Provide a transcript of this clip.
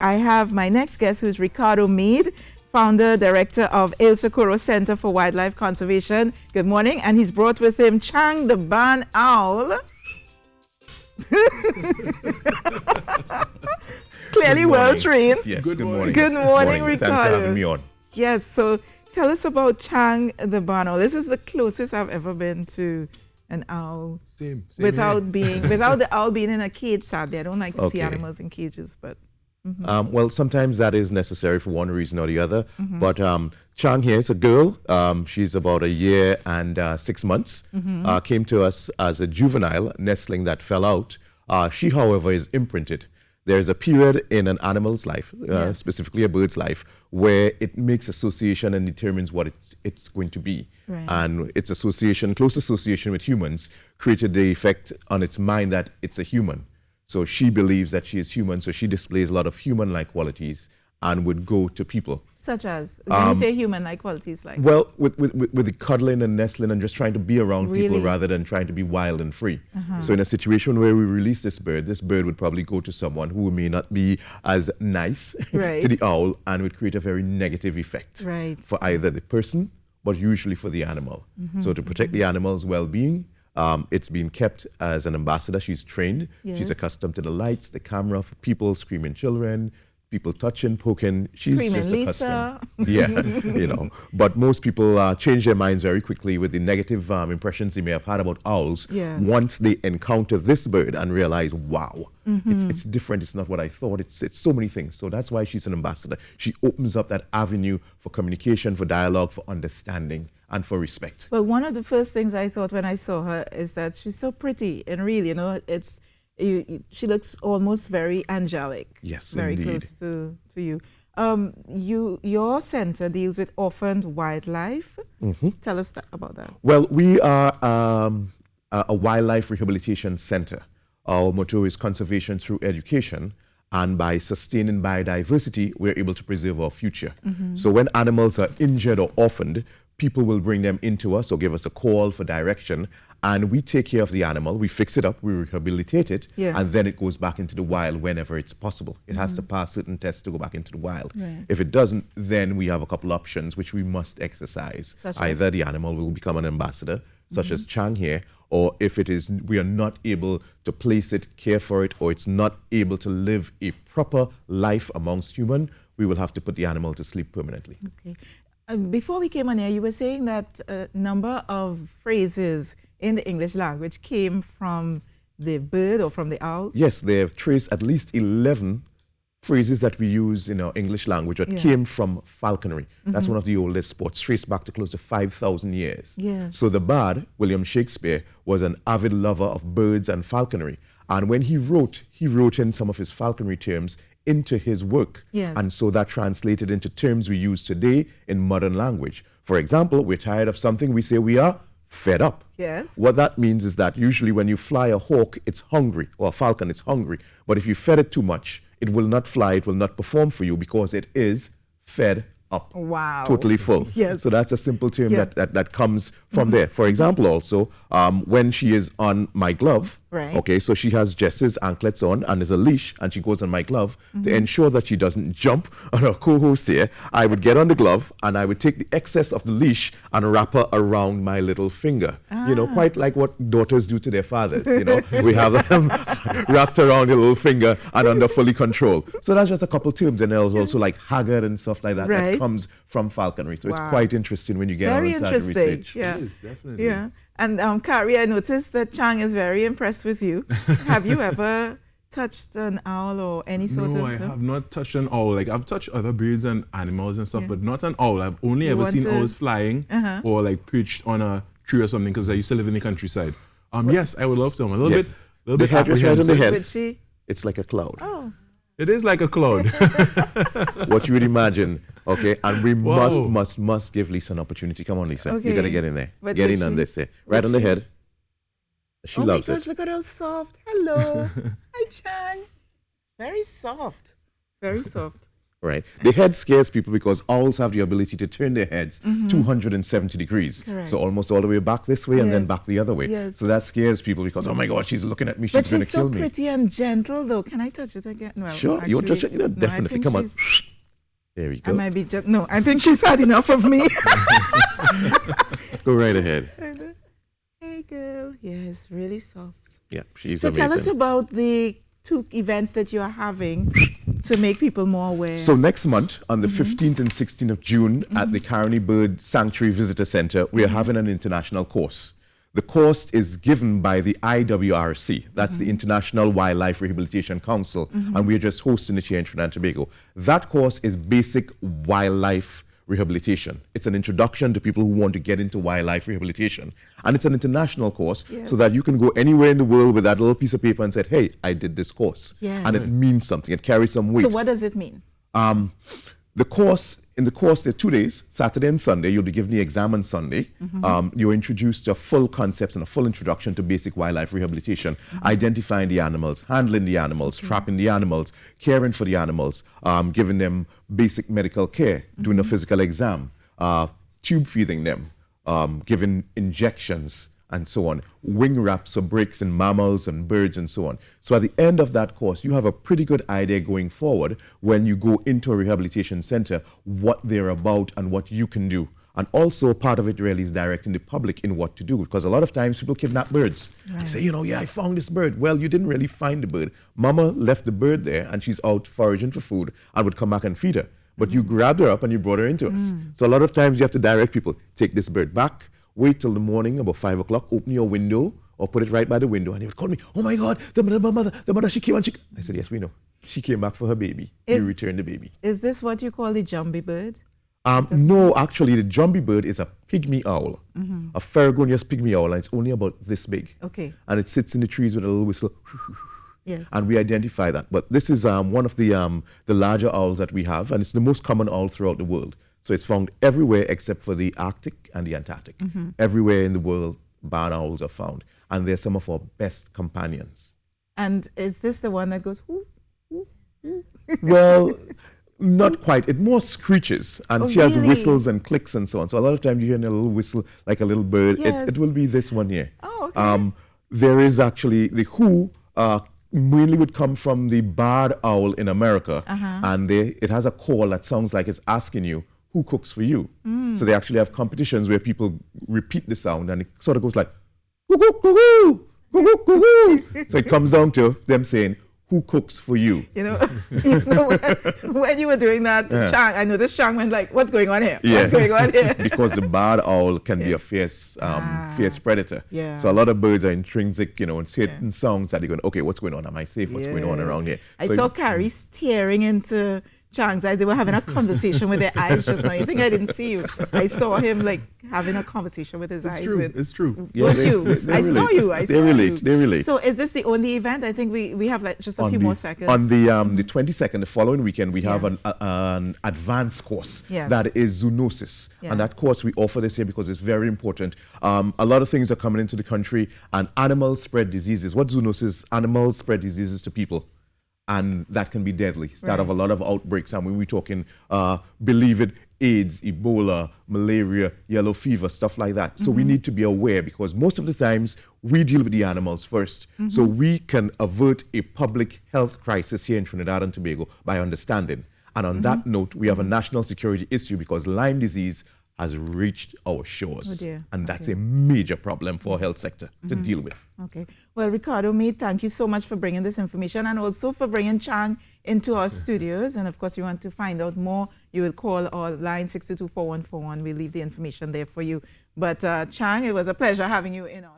I have my next guest, who's Ricardo Mead, founder, director of El Socorro Center for Wildlife Conservation. Good morning. And he's brought with him Chang the barn owl. Clearly well trained. Yes, good morning. Good morning, Ricardo. Thanks for having me on. Yes, so tell us about Chang the barn owl. This is the closest I've ever been to an owl. Same without here. without the owl being in a cage, sadly. I don't like to see Okay. animals in cages, but Well, sometimes that is necessary for one reason or the other. But Chang here is a girl. She's about a year and 6 months. Came to us as a juvenile nestling that fell out. She, however, is imprinted. There's a period in an animal's life, Yes. specifically a bird's life, where it makes association and determines what it's going to be. Right. And its association, close association with humans, created the effect on its mind that it's a human. So she believes that she is human, so she displays a lot of human-like qualities and would go to people. such as, when you say human-like qualities, like, Well, with the cuddling and nestling and just trying to be around people Really? rather than trying to be wild and free. So in a situation where we release this bird would probably go to someone who may not be as nice Right. to the owl and would create a very negative effect Right. for either the person, but usually for the animal. So to protect the animal's well-being, it's been kept as an ambassador. She's trained. Yes. She's accustomed to the lights, the camera, for people, screaming children, people touching, poking. She's Screaming just Lisa. accustomed. Yeah, But most people change their minds very quickly with the negative impressions they may have had about owls. Yeah. Once they encounter this bird and realize, wow, it's different. It's not what I thought. It's so many things. So that's why she's an ambassador. She opens up that avenue for communication, for dialogue, for understanding, and for respect. well, one of the first things I thought when I saw her is that she's so pretty, and really, it's, she looks almost very angelic. Yes, very indeed. close to you. Your center deals with orphaned wildlife. Tell us about that. Well, we are a wildlife rehabilitation center. Our motto is conservation through education, and by sustaining biodiversity, we're able to preserve our future. So when animals are injured or orphaned, people will bring them into us or give us a call for direction, and we take care of the animal, we fix it up, we rehabilitate it, Yes. and then it goes back into the wild whenever it's possible. It has to pass certain tests to go back into the wild. Right. If it doesn't, then we have a couple options which we must exercise. Such as? Either the animal will become an ambassador, such as Chang here, or if it is, we are not able to place it, care for it, or it's not able to live a proper life amongst human, we will have to put the animal to sleep permanently. Okay. Before we came on here, you were saying that a number of phrases in the English language came from the bird or from the owl. Yes, they have traced at least 11 phrases that we use in our English language that Yeah. came from falconry. That's one of the oldest sports, traced back to close to 5,000 years. Yes. So the bard, William Shakespeare, was an avid lover of birds and falconry. And when he wrote in some of his falconry terms into his work. Yes. And so that translated into terms we use today in modern language. For example, we're tired of something, we say we are fed up. Yes. What that means is that usually when you fly a hawk, it's hungry, or a falcon, it's hungry. But if you fed it too much, it will not fly, it will not perform for you because it is fed up. Wow. Totally full. Yes. So that's a simple term Yeah. that comes from there. For example, also, when she is on my glove, Right. okay, so she has Jess's anklets on and there's a leash and she goes on my glove to ensure that she doesn't jump on her co-host here. I would get on the glove and I would take the excess of the leash and wrap her around my little finger. You know, quite like what daughters do to their fathers. You know, we have them wrapped around your little finger and under fully control. So that's just a couple terms. And there's also like haggard and stuff like that Right. that comes from falconry. So Wow. it's quite interesting when you get Very on inside the interesting. research. Yeah. It is, definitely. Yeah. And Carrie, I noticed that Chang is very impressed with you. Have you ever touched an owl or any sort No, of? I have not touched an owl. Like, I've touched other birds and animals and stuff, but not an owl. I've only You ever want seen to- owls flying or like perched on a tree or something because I used to live in the countryside. Yes, I would love to. I'm a little Yeah. bit The head is right on the apprehensive. head. Would she? It's like a cloud. Oh. It is like a cloud. What you would imagine, okay? And we Wow. must give Lisa an opportunity. Come on, Lisa. Okay. You gotta get in there. But Get would in on she? this. Right on the she? head. She Oh loves my gosh, it. look at how soft. Hello. Hi, Chang. Very soft. Very soft. right? The head scares people because owls have the ability to turn their heads 270 degrees. Correct. So almost all the way back this way and then Yes. back the other way. Yes. So that scares people because, oh my God, she's looking at me, But she's going to she's kill so me. pretty and gentle, though. Can I touch it again? Well, Sure, you want to touch it? actually, Yeah, no, I definitely. think Come on. she's- There we I go. might be just, no, I think she's had enough of me. Go right ahead. Hey, girl. Yes, really soft. Yeah, she's So amazing. tell us about the 2 events that you are having to make people more aware. So next month, on the 15th and 16th of June, at the Ricardo Bird Sanctuary Visitor Center, we are having an international course. The course is given by the IWRC, that's the International Wildlife Rehabilitation Council, and we are just hosting it here in Trinidad and Tobago. That course is basic wildlife rehabilitation. It's an introduction to people who want to get into wildlife rehabilitation. And it's an international course so that you can go anywhere in the world with that little piece of paper and say, hey, I did this course. Yes. And it means something. It carries some weight. So what does it mean? In the course, there are 2 days, Saturday and Sunday. You'll be given the exam on Sunday. You're introduced to full concepts and a full introduction to basic wildlife rehabilitation, identifying the animals, handling the animals, trapping the animals, caring for the animals, giving them basic medical care, doing a physical exam, tube feeding them, giving injections, and so on, wing wraps or breaks in mammals and birds and so on. So at the end of that course, you have a pretty good idea going forward when you go into a rehabilitation center, what they're about and what you can do. And also part of it really is directing the public in what to do, because a lot of times people kidnap birds. They say, I found this bird. Well, you didn't really find the bird. Mama left the bird there and she's out foraging for food and would come back and feed her. But you grabbed her up and you brought her into us. So a lot of times you have to direct people, take this bird back, wait till the morning, about 5 o'clock, open your window or put it right by the window. And they would call me, oh my God, the mother, she came and I said, yes, we know. She came back for her baby. You returned the baby. Is this what you call the Jumpy Bird? No, actually, the Jumpy Bird is a pygmy owl, a Farragonius pygmy owl, and it's only about this big. Okay. And it sits in the trees with a little whistle. Yes. And we identify that. But this is one of the larger owls that we have, and it's the most common owl throughout the world. So it's found everywhere except for the Arctic and the Antarctic. Everywhere in the world, barn owls are found. And they're some of our best companions. And is this the one that goes, whoo, whoo, whoo? Well, not quite. It more screeches. And she has really? whistles and clicks and so on. So a lot of times you hear a little whistle like a little bird. Yes. It will be this one here. Oh, okay. There is actually the who mainly would come from the barred owl in America. And it has a call that sounds like it's asking you, who cooks for you? So they actually have competitions where people repeat the sound and it sort of goes like, "Coo-coo, coo-coo, coo-coo, coo-coo." So it comes down to them saying, who cooks for you? When you were doing that, Chang, I noticed Chang went like, what's going on here? Yeah. What's going on here? Because the barred owl can be a fierce predator. Yeah. So a lot of birds are intrinsic, in certain songs that they're going, okay, what's going on? Am I safe? What's going on around here? I So saw Carrie staring into Chang's eyes. They were having a conversation with their eyes just now. You think I didn't see you? I saw him like having a conversation with his eyes. It's true. Yeah, Weren't you? I saw you. I saw They relate. you. They relate. So is this the only event? I think we have like just a few more seconds. On the 22nd, the following weekend, we have an advanced course that is zoonosis. And that course we offer this year because it's very important. A lot of things are coming into the country and animals spread diseases. What zoonosis? Animals spread diseases to people. And that can be deadly. Start of a lot of outbreaks. And when we're talking, believe it, AIDS, Ebola, malaria, yellow fever, stuff like that. So we need to be aware because most of the times we deal with the animals first. So we can avert a public health crisis here in Trinidad and Tobago by understanding. And on that note, we have a national security issue because Lyme disease has reached our shores. Oh dear. And that's a major problem for our health sector to deal with. Okay. Well, Ricardo Mead, thank you so much for bringing this information and also for bringing Chang into our studios. And of course, you want to find out more, you will call our line 622-4141. We'll leave the information there for you. But Chang, it was a pleasure having you in our